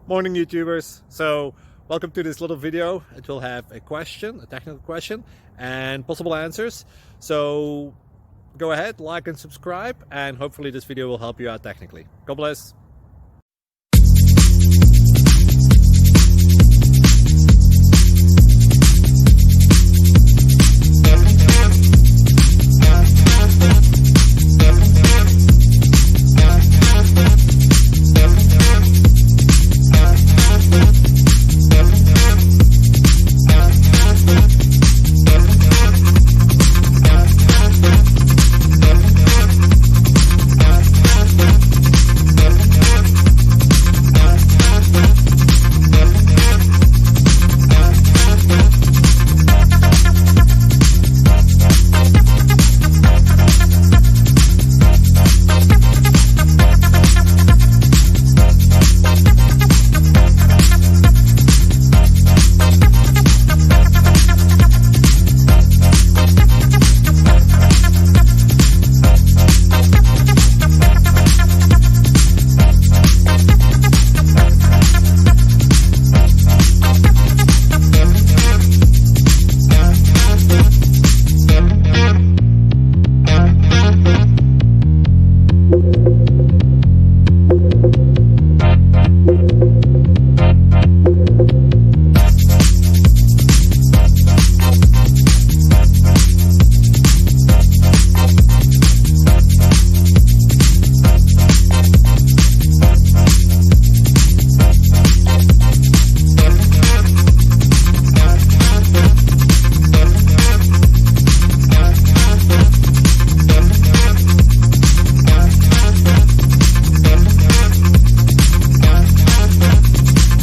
Morning YouTubers. So welcome to this little video. It will have a question, a technical question, and possible answers. So go ahead, like and subscribe, and hopefully this video will help you out technically. God bless.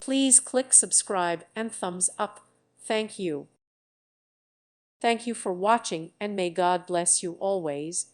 Please click subscribe and thumbs up. Thank you. Thank you for watching, and may God bless you always.